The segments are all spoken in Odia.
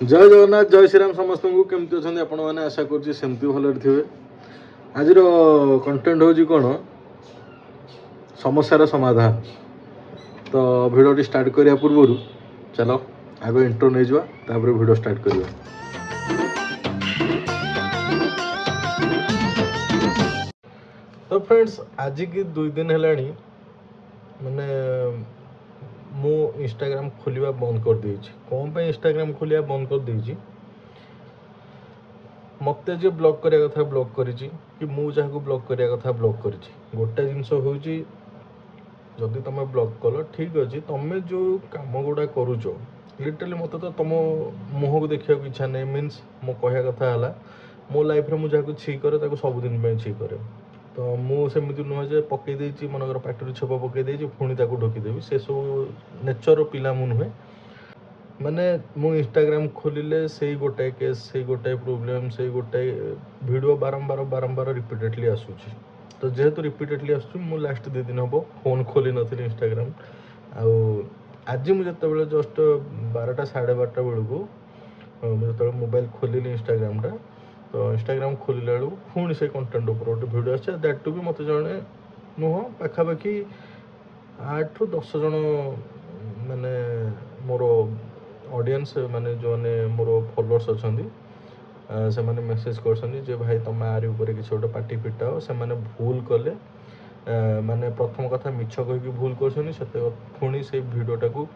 जय जगन्नाथ जय श्रीराम समस्त को केमती अच्छा आपण मैंने आशा करमती भल थे। आज कंटेंट हूँ कौन समस्यार समाधान। तो भिडियो स्टार्ट करिया पूर्व चलो आगे इंट्रो नहीं जावा भिडियो स्टार्ट करिया। तो फ्रेंड्स आज की 2 दिन है मैंने मु इंस्टाग्राम खोलिया बंद कर देछि। कौन पे इंस्टाग्राम खोलिया बंद कर देछि मत जो ब्लॉक करिया कथा ब्लॉक करिछि कि मु जहाँ ब्लॉक करिया कथा ब्लॉक करिछि। गोटे जिनस होछि जदि तुम ब्लॉक कल ठीक अच्छे तुम जो कम गुड़ा करुच लिटरली मत तो तुम मुह को देखा इच्छा नहीं मीन्स मो कह कथा है मो लाइफ में मुझे छी करे सबुदिन छी करे। तो मुझे नुह जे पकईदे मनकर पार्टी छेप पकईदे पुणी ढोकीदेवी से सब नेचर पिला मु नुहे। माने मु इंस्टाग्राम खोलिले से गोटाए केस से गोटाए प्रोब्लेम से गोटाए वीडियो बारंबार रिपीटेडली आसूची। तो जेहेतु रिपीटेडली आसूँ मु लास्ट 2 दिन हम फोन खोली नी इंस्टाग्राम आज मुझे जस्ट 12टा 12:30 बेलू मुझे मोबाइल खोल इंस्टाग्राम तो इंस्टाग्राम खोल बेलू पुणी से कंटेंट ऊपर गोटे भिडियो आसे दैट टू भी मत जड़े नुह पाखापाखि 8 ରୁ 10 जन माने मोर ऑडियंस माने जो ने मोर फॉलोअर्स अच्छा से मैंने मेसेज कर भाई तुम आरी ऊपर किसी गोटे पार्टी फिटाओ से मैंने भूल कले माने प्रथम कथा मिछ कहीकि भूल कर पुणी से भिडटा को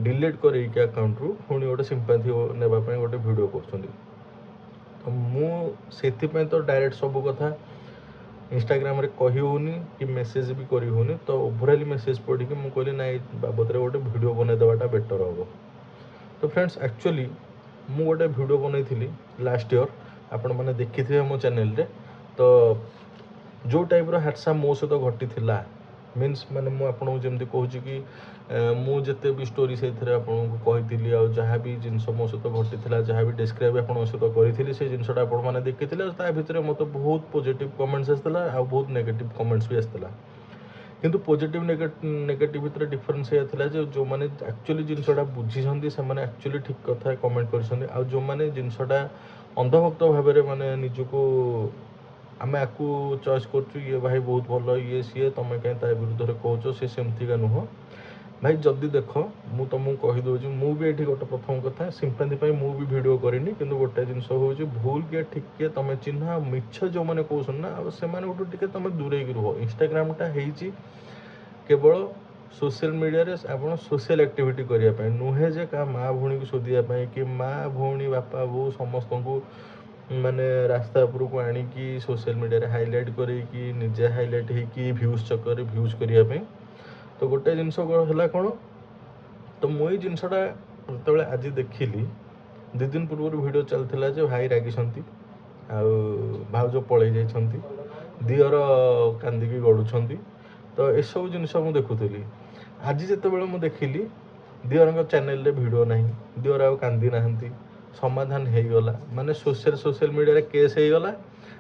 डिलीट कर अकाउंट रु पुणी गोटे सिंपाथी नापी गोटे भिड कर तो मुझे तो डायरेक्ट सब कथा इंस्टाग्राम रे कही होनी कि मेसेज भी करी होनी। तो ओवरऑल मेसेज पढ़ी मुझे कहली ना बाबद गोटे भिड बनईदेवाटा बेटर हम। तो फ्रेंड्स एक्चुअली मु गोटे भिड बनई लास्ट ईयर आपण मैंने देखी थे मो चैनल रे। तो जो टाइप हादसा मो सहित घटी मीन्स माने मु आपको जमी कहूँ कि मुझे भी स्टोरी से कही जहाँ भी जिनस मो सहित घटी जहाँ भी डिस्क्राइब आप सहित करी से जिनसा आपने देखी भितर मत बहुत पॉजिटिव कमेंट्स आसाला आ बहुत नेगेटिव कमेंट्स भी आसाला। किंतु पॉजिटिव नेगेटिव भितर डिफरेंस ये जो जो मैंने एक्चुअली जिनसा बुझी से एक्चुअली ठीक कथा कमेंट कर जो मैंने जिनसा अंधभक्त भाव में माने निजको आम आपको चॉइस कर ये भाई बहुत भल ये सी तुम कहीं विरुद्ध में कौच सी सेमती नुह भाई जदि देख मु तुमको कहीदे मु भी ये गोटे प्रथम कथा सिंपाथी मु भी भिड करनी कि गोटे जिनस हूँ भूल किए ठीक किए तुम चिन्ह मिछ जो मैंने कौन ना से तुम दूरे रुह। इंस्टाग्रामटा हो केवल सोशल मीडिया रे आप सोशल एक्टिविटी करने नुहे जे का माँ भौणी को शोधापी कि माँ भौणी बापा बो समस्त को माने रास्ता उपरक आणिकी सोशल मीडिया रे हाईलाइट करके निजे हाईलाइट होगी भ्यूज चक्कर भ्यूज करने। तो गोटे जिनस है कौन तो मुझे जिनसा जो आज देखिली 2 दिन पूर्व वीडियो चलता जो भाई रागिशंती भाउज पलि जाइछंती दियर कांदिकी गड़ुछंती। तो ये सब जिनस मुझे देखुली आज जिते मुझे देखिली दियर चैनल रे वीडियो ना दियर आ कांदी ना समाधान हो गला माने सोशल मीडिया रे केस हो गला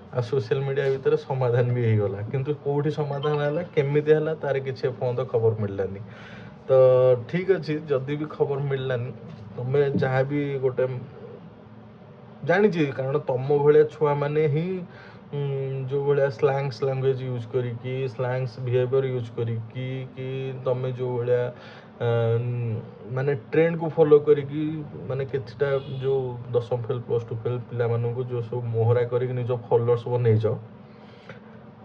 आ सोशल मीडिया भितर समाधान भी हो गला किंतु कोठी समाधान है केमिति है तार किसी एपर्यंत खबर मिललानी। तो ठीक अच्छे जदि भी खबर मिललानी तुम्हें जहाँ भी गोटे जानी कारण तुम भाया छुआ मैंने ही जो भाया स्लैंग्स लैंग्वेज यूज करी स्लैंग्स बिहेवियर यूज करी कि तुम जो भाया माने ट्रेंड को फॉलो करी माने किछटा जो 10वीं फेल +2 फेल पिला मानू जो सब मोहरा करी निज फॉलोअर्स बनई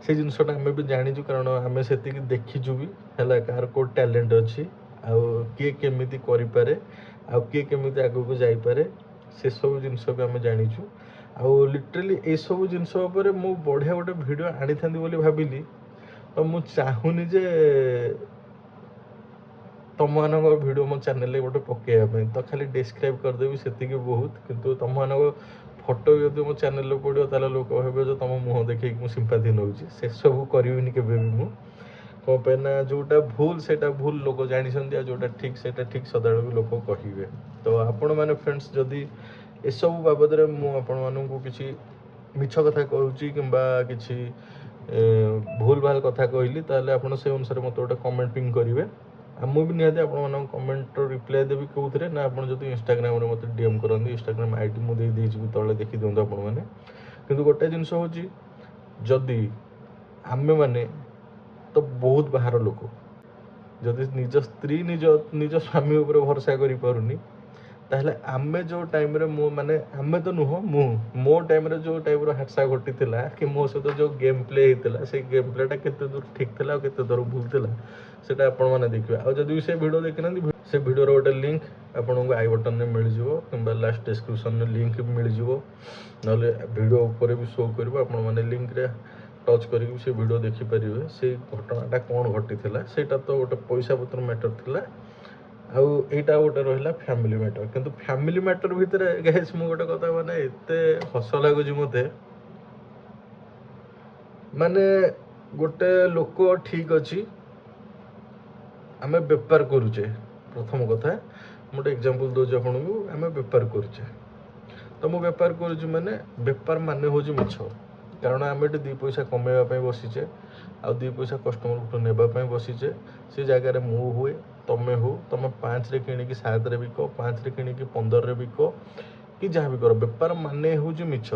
से जिनसा आम भी जाचु कारण आम से देखीचु भी है कार को टैलेंट अच्छी किए केमिति करें किए केमिति आग को जापे से सब जिनस भी आम जाचु आउ लिटरली ये सब जिनस मु बढ़िया गोटे भिड आनी था भाविली। तो मु चाहूनी जे तुम मान भिड मो चैनल गोटे पकड़ापी तो खाली डिस्क्राइब करदेवी से बहुत किंतु तुम मान फोटो यदि मो चैनल पड़ो ताले लोक भाव जो तुम मुँह देखिए मुझे सिंपाथी नौ से सब करी के कौन पे ना जोटा भूल से भूल लोक जानते जोटा ठीक से ठीक सदाबेले भी लोक कहे। तो आपण मैंने फ्रेंड्स जदि ए सब बाबद मुझे मिछ कथा कहूँ कि भूल भाल कथा कहली ताले आपण से अनुसार मत गोटे कमेंट पिंग करेंगे ମୁଁ ବି ନିହାତି ଆପଣମାନଙ୍କ କମେଣ୍ଟର ରିପ୍ଲାଏ ଦେବି କେଉଁଥିରେ ନା, ଆପଣ ଯଦି ଇନଷ୍ଟାଗ୍ରାମରେ ମୋତେ DM କରନ୍ତି, ଇନଷ୍ଟାଗ୍ରାମ ID ମୁଁ ଦେଇଦେଇଛି ତଳେ, ଦେଖିଦିଅନ୍ତୁ ଆପଣମାନେ। କିନ୍ତୁ ଗୋଟେ ଜିନିଷ ହେଉଛି, ଯଦି ଆମେମାନେ ତ ବହୁତ ବାହାର ଲୋକ, ଯଦି ନିଜ ସ୍ତ୍ରୀ ନିଜ ସ୍ୱାମୀ ଉପରେ ଭରସା କରିପାରୁନି, ତାହେଲେ ଆମେ ଯେଉଁ ଟାଇମ୍ରେ ଆମେ ତ ନୁହଁ, ମୋ ଟାଇମ୍ରେ ଯେଉଁ ଟାଇପ୍ର ହାଦସା ଘଟିଥିଲା କି ମୋ ସହିତ ଯେଉଁ ଗେମ୍ ପ୍ଲେ ହେଇଥିଲା, ସେଇ ଗେମ୍ ପ୍ଲେଟା କେତେ ଦୂର ଠିକ୍ ଥିଲା ଆଉ କେତେ ଦୂର ଭୁଲ ଥିଲା, ସେଇଟା ଆପଣମାନେ ଦେଖିବେ। ଆଉ ଯଦି ବି ସେ ଭିଡ଼ିଓ ଦେଖିନାହାନ୍ତି, ସେ ଭିଡ଼ିଓର ଗୋଟେ ଲିଙ୍କ୍ ଆପଣଙ୍କୁ ଆଇ ବଟନ୍ରେ ମିଳିଯିବ କିମ୍ବା ଲାଷ୍ଟ ଡେସ୍କ୍ରିପ୍ସନ୍ରେ ଲିଙ୍କ୍ ବି ମିଳିଯିବ, ନହେଲେ ଭିଡ଼ିଓ ଉପରେ ବି ଶୋ କରିବ। ଆପଣମାନେ ଲିଙ୍କ୍ରେ ଟଚ୍ କରିକି ସେ ଭିଡ଼ିଓ ଦେଖିପାରିବେ, ସେଇ ଘଟଣାଟା କ'ଣ ଘଟିଥିଲା। ସେଇଟା ତ ଗୋଟେ ପଇସା ପତ୍ର ମ୍ୟାଟର୍ ଥିଲା, ଆଉ ଏଇଟା ଗୋଟେ ରହିଲା ଫ୍ୟାମିଲି ମ୍ୟାଟର୍। କିନ୍ତୁ ଫ୍ୟାମିଲି ମ୍ୟାଟର୍ ଭିତରେ ଗାଇସ୍ ମୁଁ ଗୋଟେ କଥା, ଏତେ ହସ ଲାଗୁଛି ମୋତେ, ଗୋଟେ ଲୋକ, ଠିକ୍ ଅଛି ଆମେ ବେପାର କରୁଛେ, ପ୍ରଥମ କଥା ମୁଁ ଗୋଟେ ଏକ୍ଜାମ୍ପଲ୍ ଦେଉଛି ଆପଣଙ୍କୁ, ଆମେ ବେପାର କରୁଛେ, ତ ମୁଁ ବେପାର କରୁଛି ବେପାର ହେଉଛି ମିଛ। କାରଣ ଆମେ ଏଠି 2 ପଇସା କମେଇବା ପାଇଁ ବସିଛେ, ଆଉ 2 ପଇସା କଷ୍ଟମରଠୁ ନେବା ପାଇଁ ବସିଛେ। ସେ ଜାଗାରେ ମୁଁ ହୁଏ, ତମେ ହଉ, ତମେ 5ରେ କିଣିକି 7ରେ ବିକ, 5ରେ କିଣିକି 15ରେ ବିକ, କି ଯାହା ବି କର, ବେପାର ହେଉଛି ମିଛ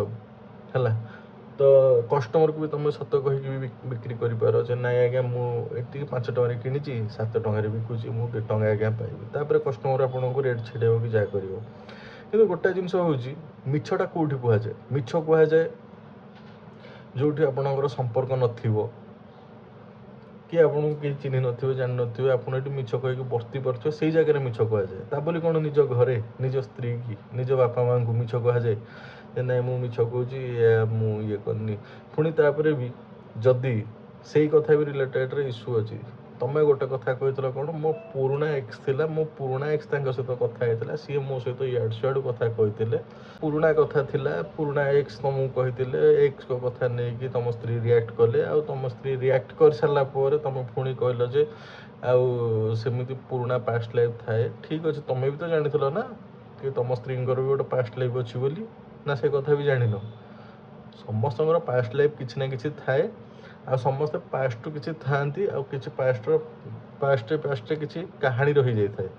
ହେଲା। ତ କଷ୍ଟମରକୁ ବି ତୁମେ ସତ କହିକି ବି ବିକ୍ରି କରିପାର ଯେ ନାଇଁ ଆଜ୍ଞା ମୁଁ ଏତିକି 5 ଟଙ୍କାରେ କିଣିଛି, 7 ଟଙ୍କାରେ ବିକୁଛି, ମୁଁ 2 ଟଙ୍କା ଆଜ୍ଞା ପାଇବି। ତାପରେ କଷ୍ଟମର ଆପଣଙ୍କୁ ରେଟ୍ ଛିଡ଼େଇବ କି ଯାହା କରିବ। କିନ୍ତୁ ଗୋଟେ ଜିନିଷ ହେଉଛି, ମିଛଟା କେଉଁଠି କୁହାଯାଏ? ମିଛ କୁହାଯାଏ ଯେଉଁଠି ଆପଣଙ୍କର ସମ୍ପର୍କ ନଥିବ, କି ଆପଣଙ୍କୁ କେହି ଚିହ୍ନି ନଥିବେ, ଜାଣିନଥିବେ, ଆପଣ ଏଠି ମିଛ କହିକି ବର୍ତ୍ତି ପାରୁଥିବେ, ସେଇ ଜାଗାରେ ମିଛ କୁହାଯାଏ। ତା ବୋଲି କ'ଣ ନିଜ ଘରେ ନିଜ ସ୍ତ୍ରୀ କି ନିଜ ବାପା ମାଆଙ୍କୁ ମିଛ କୁହାଯାଏ ଯେ ନାଇଁ ମୁଁ ମିଛ କହୁଛି, ମୁଁ ଇଏ କରିନି? ପୁଣି ତାପରେ ବି ଯଦି ସେଇ କଥା ବି ରିଲେଟେଡ଼୍ରେ ଇସ୍ୟୁ ଅଛି, ତମେ ଗୋଟେ କଥା କହିଥିଲ କ'ଣ, ମୋ ପୁରୁଣା ଏକ୍ସ ଥିଲା, ମୋ ପୁରୁଣା ଏକ୍ସ ତାଙ୍କ ସହିତ କଥା ହେଇଥିଲା, ସିଏ ମୋ ସହିତ ଇଆଡ଼ୁ ସିଆଡ଼ୁ କଥା କହିଥିଲେ, ପୁରୁଣା କଥା ଥିଲା, ପୁରୁଣା ଏକ୍ସ ତମକୁ କହିଥିଲେ, ଏକ୍ସଙ୍କ କଥା ନେଇକି ତମ ସ୍ତ୍ରୀ ରିଆକ୍ଟ କଲେ, ଆଉ ତମ ସ୍ତ୍ରୀ ରିଆକ୍ଟ କରିସାରିଲା ପରେ ତମେ ପୁଣି କହିଲ ଯେ ଆଉ ସେମିତି ପୁରୁଣା ପାଷ୍ଟ ଲାଇଫ୍ ଥାଏ। ଠିକ୍ ଅଛି, ତମେ ବି ତ ଜାଣିଥିଲ ନା କି ତମ ସ୍ତ୍ରୀଙ୍କର ବି ଗୋଟେ ପାଷ୍ଟ ଲାଇଫ୍ ଅଛି ବୋଲି, ନା ସେ କଥା ବି ଜାଣିନ? ସମସ୍ତଙ୍କର ପାଷ୍ଟ ଲାଇଫ୍ କିଛି ନା କିଛି ଥାଏ, ଆଉ ସମସ୍ତେ ପାଷ୍ଟରୁ କିଛି ଥାଆନ୍ତି, ଆଉ କିଛି ପାଷ୍ଟରେ କିଛି କାହାଣୀ ରହିଯାଇଥାଏ।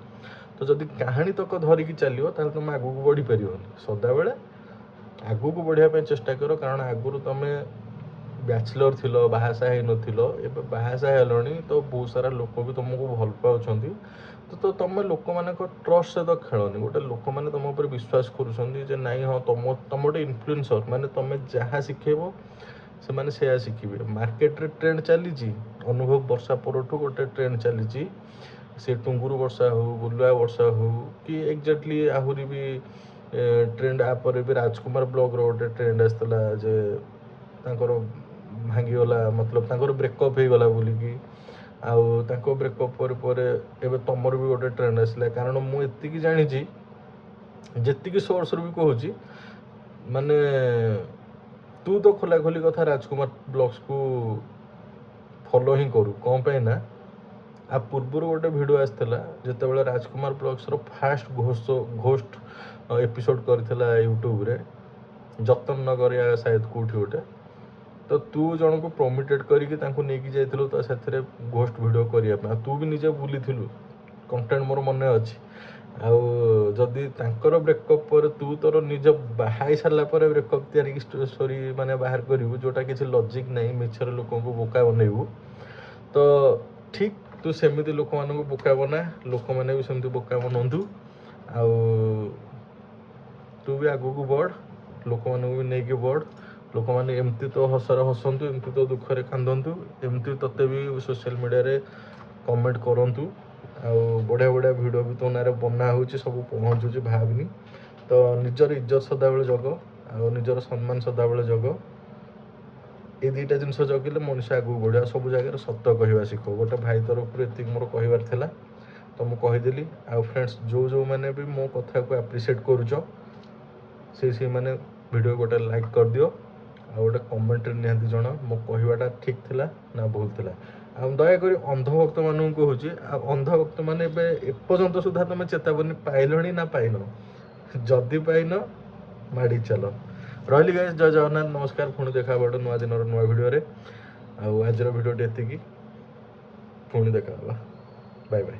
ତ ଯଦି କାହାଣୀ ତକ ଧରିକି ଚାଲିବ, ତାହେଲେ ତୁମେ ଆଗକୁ ବଢ଼ିପାରିବନି। ସଦାବେଳେ ଆଗକୁ ବଢ଼ିବା ପାଇଁ ଚେଷ୍ଟା କର, କାରଣ ଆଗରୁ ତୁମେ ବ୍ୟାଚଲର୍ ଥିଲ, ବାହାସାହା ହେଇନଥିଲ, ଏବେ ବାହାସାହା ହେଲଣି, ତ ବହୁତ ସାରା ଲୋକ ବି ତୁମକୁ ଭଲ ପାଉଛନ୍ତି। ତ ତୁମେ ଲୋକମାନଙ୍କ ଟ୍ରଷ୍ଟ ସହିତ ଖେଳନି। ଗୋଟେ ଲୋକମାନେ ତୁମ ଉପରେ ବିଶ୍ୱାସ କରୁଛନ୍ତି ଯେ ନାଇଁ ହଁ ତମେ ଗୋଟେ ଇନଫ୍ଲୁଏନ୍ସର, ତୁମେ ଯାହା ଶିଖେଇବ ସେମାନେ ସେୟା ଶିଖିବେ। ମାର୍କେଟରେ ଟ୍ରେଣ୍ଡ ଚାଲିଛି, ଅନୁଭବ ବର୍ଷା ପରଠୁ ଗୋଟେ ଟ୍ରେଣ୍ଡ ଚାଲିଛି, ସେ ଟୁଙ୍ଗୁରୁ ବର୍ଷା ହେଉ, ବୁଲୁଆ ବର୍ଷା ହେଉ, କି ଏକ୍ଜାକ୍ଟଲି ଆହୁରି ବି ଟ୍ରେଣ୍ଡ ପରେ ବି ରାଜକୁମାର ବ୍ଲଗ୍ର ଗୋଟେ ଟ୍ରେଣ୍ଡ ଆସିଥିଲା ଯେ ତାଙ୍କର ଭାଙ୍ଗିଗଲା, ମତଲବ ତାଙ୍କର ବ୍ରେକଅପ୍ ହେଇଗଲା ବୋଲିକି, ଆଉ ତାଙ୍କ ବ୍ରେକଅପ୍ ପରେ ଏବେ ତମର ବି ଗୋଟେ ଟ୍ରେଣ୍ଡ ଆସିଲା। କାରଣ ମୁଁ ଏତିକି ଜାଣିଛି, ଯେତିକି ସୋର୍ସରୁ ବି କହୁଛି, ତୁ ତ ଖୋଲାଖୋଲି କଥା ରାଜକୁମାର ବ୍ଲଗ୍ସକୁ ଫଲୋ ହିଁ କରୁ। କ'ଣ ପାଇଁ ନା ଆ ପୂର୍ବରୁ ଗୋଟେ ଭିଡ଼ିଓ ଆସିଥିଲା, ଯେତେବେଳେ ରାଜକୁମାର ବ୍ଲଗ୍ସର ଫାଷ୍ଟ ଘୋଷ୍ଟ ଏପିସୋଡ଼ କରିଥିଲା ୟୁଟ୍ୟୁବରେ, ଯତନ ନଗରିଆ ସାୟଦ କେଉଁଠି ଗୋଟେ, ତ ତୁ ଜଣକୁ ପ୍ରମିଟେଡ଼ କରିକି ତାଙ୍କୁ ନେଇକି ଯାଇଥିଲୁ ତ ସେଥିରେ ଘୋଷ୍ଟ ଭିଡ଼ିଓ କରିବା ପାଇଁ। ତୁ ବି ନିଜେ ବୁଲିଥିଲୁ, କଣ୍ଟେଣ୍ଟ ମୋର ମନେ ଅଛି। ଆଉ ଯଦି ତାଙ୍କର ବ୍ରେକଅପ୍ ପରେ ତୁ ତୋର ନିଜ ବାହା ହେଇ ସାରିଲା ପରେ ବ୍ରେକଅପ୍ ତିଆରିକି ଷ୍ଟୋରି ବାହାର କରିବୁ, ଯେଉଁଟା କିଛି ଲଜିକ୍ ନାହିଁ, ମିଛରେ ଲୋକଙ୍କୁ ବୋକା ବନେଇବୁ, ତ ଠିକ୍ ତୁ ସେମିତି ଲୋକମାନଙ୍କୁ ବୋକା ବନା, ଲୋକମାନେ ବି ସେମିତି ବୋକା ବନନ୍ତୁ। ଆଉ ତୁ ବି ଆଗକୁ ବଢ଼, ଲୋକମାନଙ୍କୁ ବି ନେଇକି ବଢ଼। ଲୋକମାନେ ଏମିତି ତ ହସରେ ହସନ୍ତୁ, ଏମିତି ତ ଦୁଃଖରେ କାନ୍ଦନ୍ତୁ, ଏମିତି ତୋତେ ବି ସୋସିଆଲ୍ ମିଡ଼ିଆରେ କମେଣ୍ଟ କରନ୍ତୁ। ଆଉ ବଢ଼ିଆ ବଢ଼ିଆ ଭିଡ଼ିଓ ବି ତୋ ନାଁରେ ବନା ହେଉଛି, ସବୁ ପହଞ୍ଚୁଛି, ଭାବିନି। ତ ନିଜର ଇଜ୍ଜତ ସଦାବେଳେ ଜଗ, ଆଉ ନିଜର ସମ୍ମାନ ସଦାବେଳେ ଜଗ। এই 2ଟା ଜିନିଷ ଜଗିଲେ ମଣିଷ ଆଗକୁ ବଢ଼ିବ। ସବୁ ଜାଗାରେ ସତ କହିବା ଶିଖ। ଗୋଟେ ଭାଇ ତରଫରୁ ଏତିକି ମୋର କହିବାର ଥିଲା, ତ ମୁଁ କହିଦେଲି। ଆଉ ଫ୍ରେଣ୍ଡସ୍, ଯେଉଁମାନେ ବି ମୋ କଥାକୁ ଆପ୍ରିସିଏଟ୍ କରୁଛ, ସେଇମାନେ ଭିଡ଼ିଓ ଗୋଟେ ଲାଇକ୍ କରିଦିଅ, ଆଉ ଗୋଟେ କମେଣ୍ଟରେ ନିହାତି ଜଣାଅ ମୋ କହିବାଟା ଠିକ୍ ଥିଲା ନା ଭୁଲ ଥିଲା। ଆଉ ଦୟାକରି ଅନ୍ଧଭକ୍ତମାନଙ୍କୁ କହୁଛି, ଆଉ ଅନ୍ଧଭକ୍ତମାନେ ଏବେ ଏପର୍ଯ୍ୟନ୍ତ ସୁଦ୍ଧା ତୁମେ ଚେତାବନୀ ପାଇଲଣି ନା ପାଇନ? ଯଦି ପାଇନ, ମାଡ଼ି ଚାଲ। ରହିଲି ଗାଇସ୍, ଜୟ ଜଗନ୍ନାଥ, ନମସ୍କାର। ପୁଣି ଦେଖା ହେବ ଗୋଟେ ନୂଆ ଦିନର ନୂଆ ଭିଡ଼ିଓରେ। ଆଉ ଆଜିର ଭିଡ଼ିଓଟି ଏତିକି, ପୁଣି ଦେଖା ହେବା, ବାଏ ବାଏ।